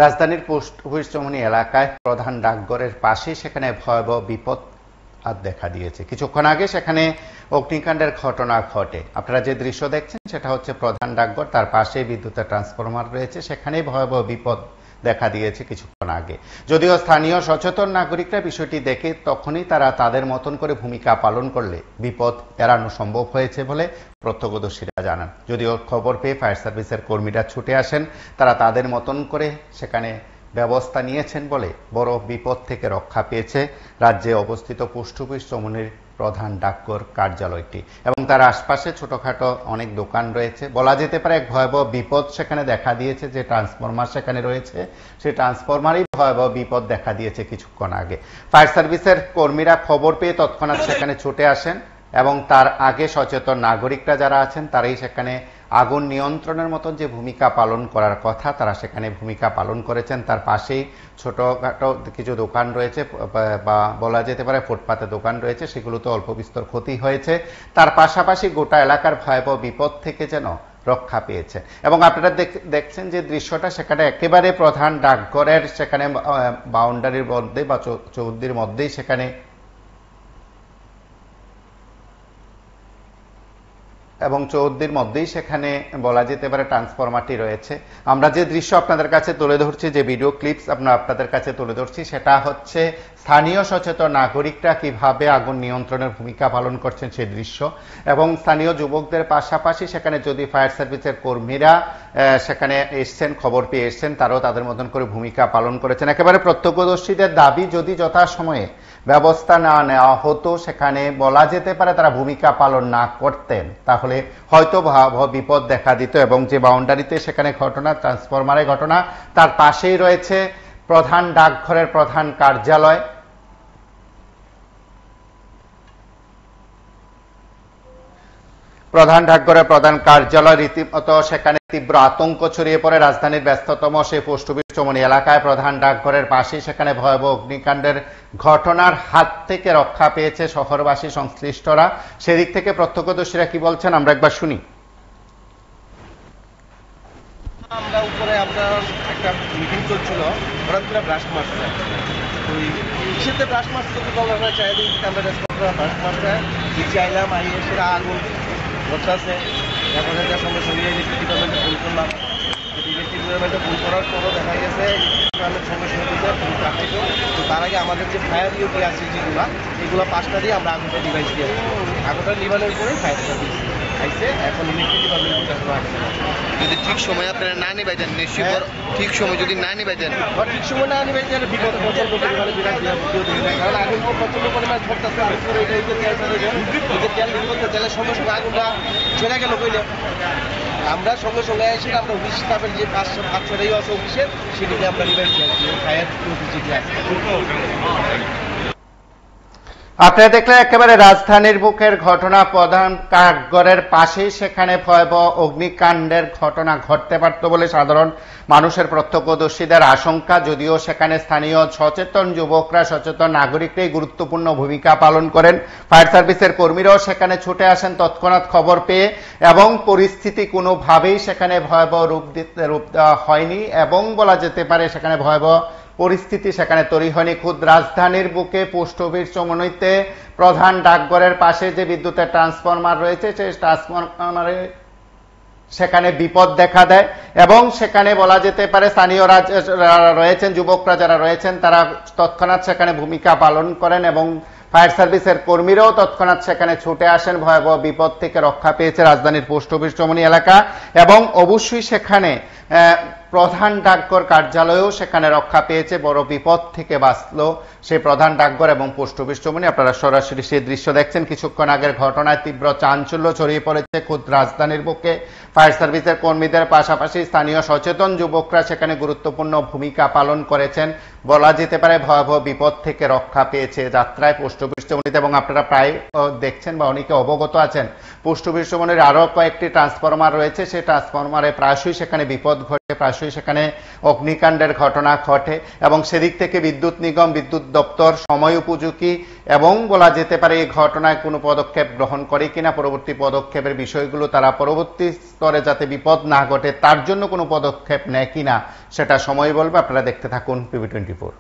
রাজধানীর post office Chowmuhani এলাকায় প্রধান ডাকঘরের পাশে সেখানে ভয়াবহ বিপদ দেখা দিয়েছে। কিছুক্ষণ আগে সেখানে অগ্নিকাণ্ডের ঘটনা ঘটে। আপনারা যে দৃশ্য দেখছেন সেটা হচ্ছে প্রধান ডাকঘর, তার পাশে বিদ্যুতের ট্রান্সফরমার রয়েছে, সেখানেই ভয়াবহ বিপদ দেখা দিয়েছে কিছুক্ষণ আগে। যদিও স্থানীয় সচেতন নাগরিকরা বিষয়টি দেখে তখনই তারা তাদের মতন করে ভূমিকা পালন করলে বিপদ এড়ানো সম্ভব হয়েছে বলে প্রত্যক্ষদর্শীরা জানান। যদিও খবর পেয়ে ফায়ার সার্ভিসের কর্মীরা ছুটে আসেন, তারা তাদের মতন করে সেখানে ব্যবস্থা নিয়েছেন বলে বড় বিপদ থেকে রক্ষা পেয়েছে রাজ্যে অবস্থিত পোস্ট অফিস চৌমুহনীর প্রধান ডাকঘর কার্যালয়টি এবং তার আশপাশে ছোটখাটো অনেক দোকান রয়েছে। বলা যেতে পারে এক ভয়াবহ বিপদ সেখানে দেখা দিয়েছে। যে ট্রান্সফরমার সেখানে রয়েছে সেই ট্রান্সফরমারই ভয়াবহ বিপদ দেখা দিয়েছে কিছুক্ষণ আগে। ফায়ার সার্ভিসের কর্মীরা খবর পেয়ে তৎক্ষণাৎ সেখানে ছুটে আসেন এবং তার আগে সচেতন নাগরিকরা যারা আছেন তারাই সেখানে আগুন নিয়ন্ত্রণের মতন যে ভূমিকা পালন করার কথা তারা সেখানে ভূমিকা পালন করেছেন। তার পাশেই ছোটখাটো কিছু দোকান রয়েছে বা বলা যেতে পারে ফুটপাতে দোকান রয়েছে, সেগুলোতে অল্প বিস্তর ক্ষতি হয়েছে। তার পাশাপাশি গোটা এলাকার ভয়াবহ বিপদ থেকে যেন রক্ষা পেয়েছে। এবং আপনারা দেখছেন যে দৃশ্যটা সেখানে একেবারে প্রধান ডাকঘরের সেখানে বাউন্ডারির মধ্যে বা চৌহদ্দির মধ্যেই সেখানে এবং চৌহদ্দির মধ্যেই সেখানে বলা যেতে পারে ট্রান্সফরমারটি রয়েছে। আমরা যে দৃশ্য আপনাদের কাছে তুলে ধরছি, যে ভিডিও ক্লিপস আপনাদের কাছে তুলে ধরছি, সেটা হচ্ছে স্থানীয় সচেতন নাগরিকরা কিভাবে আগুন নিয়ন্ত্রণের ভূমিকা পালন করছেন সেই দৃশ্য। এবং স্থানীয় যুবকদের পাশাপাশি সেখানে যদি ফায়ার সার্ভিসের কর্মীরা সেখানে এসছেন, খবর পেয়ে এসছেন, তারাও তাদের মতন করে ভূমিকা পালন করেছেন। একেবারে প্রত্যক্ষদর্শীদের দাবি, যদি যথাসময়ে ব্যবস্থা না নেওয়া হতো, সেখানে বলা যেতে পারে তারা ভূমিকা পালন না করতেন, তাহলে হয়তো ভয়াবহ বিপদ দেখা দিত। এবং যে বাউন্ডারিতে সেখানে ঘটনা, ট্রান্সফরমারের ঘটনা, তার পাশেই রয়েছে প্রধান ডাকঘরের প্রধান কার্যালয়। প্রধান ডাকঘরের প্রধান কার্যালয় রীতিমতো সেখানে তীব্র আতঙ্ক ছড়িয়ে পড়ে। রাজধানীর ব্যস্ততম সেই পোস্ট অফিস চৌমুহনী এলাকায় প্রধান ডাকঘরের পাশেই সেখানে ভয়াবহ অগ্নিকাণ্ডের ঘটনার হাত থেকে রক্ষা পেয়েছে শহরবাসী, সংশ্লিষ্টরা। সেদিক থেকে প্রত্যক্ষদর্শীরা কি বলছেন আমরা একবার শুনি। আমরা উপরে আপনার একটা মিটিং চলছিল, হঠাৎ করে ব্রাশ মারছে। ওই ইসেতে ব্রাশ মারছে যদি বলা হয়, চাইলে আমরা ব্রাশ মারছে নিচে আইলাম, আইয়ে সেটা আগুন ঘটতেছে। তারপরে সঙ্গে সঙ্গে ইলেকট্রিক ডিপার্টমেন্টে ফোন করলাম। ইলেকট্রিক ডিপার্টমেন্টে ফোন করার পরও দেখা গেছে সঙ্গে সঙ্গে দিতে পাঠাইতো। তো তার আগে আমাদের যে ফায়ার ইউটি আছে যেগুলো, এগুলো 5টা দিয়ে আমরা আগুনটা ডিভাইস দিয়ে আগুনটা নিবানোর পরে ফায়ার সার্ভিস আইসে। এখন ইলেকট্রিক ডিপার্টমেন্ট আসছে। যদি ঠিক সময় আপনারা না নিবাই দেন, নিশ্চয় ঠিক সময় যদি না নিবাই দেন, ঠিক সময় না নিবাই দেন বিপদ প্রচন্ড পরিমাণে বিরাট কারণ আগুন প্রচন্ড পরিমাণে ধরতেছে। তেল বিপদ তেলের সঙ্গে সঙ্গে আগুনটা চলে গেল কইলে আমরা সঙ্গে সঙ্গে এসে আমরা অফিস স্টাফের যে 5-6টাই আছে অফিসের, সেটিকে আমরা নিবাই দিয়েছি ফায়ার অফিস যেটি আছে। আপনারা দেখলেন একেবারে রাজধানীর বুকের ঘটনা। প্রধান ডাকঘরের পাশেই সেখানে ভয়াবহ অগ্নিকাণ্ডের ঘটনা ঘটতে পারত বলে সাধারণ মানুষের প্রত্যক্ষদর্শীদের আশঙ্কা। যদিও সেখানে স্থানীয় সচেতন যুবকরা, সচেতন নাগরিকরাই গুরুত্বপূর্ণ ভূমিকা পালন করেন। ফায়ার সার্ভিসের কর্মীরাও সেখানে ছুটে আসেন তৎক্ষণাৎ খবর পেয়ে এবং পরিস্থিতি কোনোভাবেই সেখানে ভয়াবহ রূপ দেওয়া হয়নি এবং বলা যেতে পারে সেখানে ভয়াবহ পরিস্থিতি সেখানে তৈরি হয়নি। খুদ রাজধানীর বুকে পোস্ট অফিস চৌমুহনীতে প্রধান ডাকঘরের পাশে যে বিদ্যুতের ট্রান্সফরমার রয়েছে, সেই ট্রান্সফরমারে সেখানে বিপদ দেখা দেয় এবং সেখানে বলা যেতে পারে স্থানীয়রা রয়েছেন, যুবকরা যারা রয়েছেন, তারা তৎক্ষণাৎ সেখানে ভূমিকা পালন করেন এবং ফায়ার সার্ভিসের কর্মীরাও তৎক্ষণাৎ সেখানে ছুটে আসেন। ভয়াবহ বিপদ থেকে রক্ষা পেয়েছে রাজধানীর পোস্ট অফিস চৌমুহনী এলাকা এবং অবশ্যই সেখানে প্রধান ডাকঘর কার্যালয়েও সেখানে রক্ষা পেয়েছে। বড় বিপদ থেকে বাঁচল সেই প্রধান ডাকঘর এবং পোস্ট অফিস চৌমুহনী। আপনারা সরাসরি সেই দৃশ্য দেখছেন। কিছুক্ষণ আগের ঘটনায় তীব্র চাঞ্চল্য ছড়িয়ে পড়েছে খুদ রাজধানীর বুকে। ফায়ার সার্ভিসের কর্মীদের পাশাপাশি স্থানীয় সচেতন যুবকরা সেখানে গুরুত্বপূর্ণ ভূমিকা পালন করেছেন বলা যেতে পারে ভয়াবহ বিপদ থেকে রক্ষা পেয়েছে যাত্রায় পোস্ট অফিস চৌমুহনীতে। এবং আপনারা প্রায় দেখছেন বা অনেকে অবগত আছেন, পোস্ট অফিস চৌমুহনীর আরো কয়েকটি ট্রান্সফরমার রয়েছে, সেই ট্রান্সফরমারে প্রায়শই সেখানে বিপদ ঘটে, প্রায়শই সেখানে অগ্নিকাণ্ডের ঘটনা ঘটে এবং সেদিক থেকে বিদ্যুৎ নিগম, বিদ্যুৎ দপ্তর সময় উপযোগী এবং বলা যেতে পারে এই ঘটনায় কোনো পদক্ষেপ গ্রহণ করে কিনা, পরবর্তী পদক্ষেপের বিষয়গুলো তারা পরবর্তী স্তরে যাতে বিপদ না ঘটে তার জন্য কোনো পদক্ষেপ নেয় কিনা সেটা সময় বলবে। আপনারা দেখতে থাকুন PB24।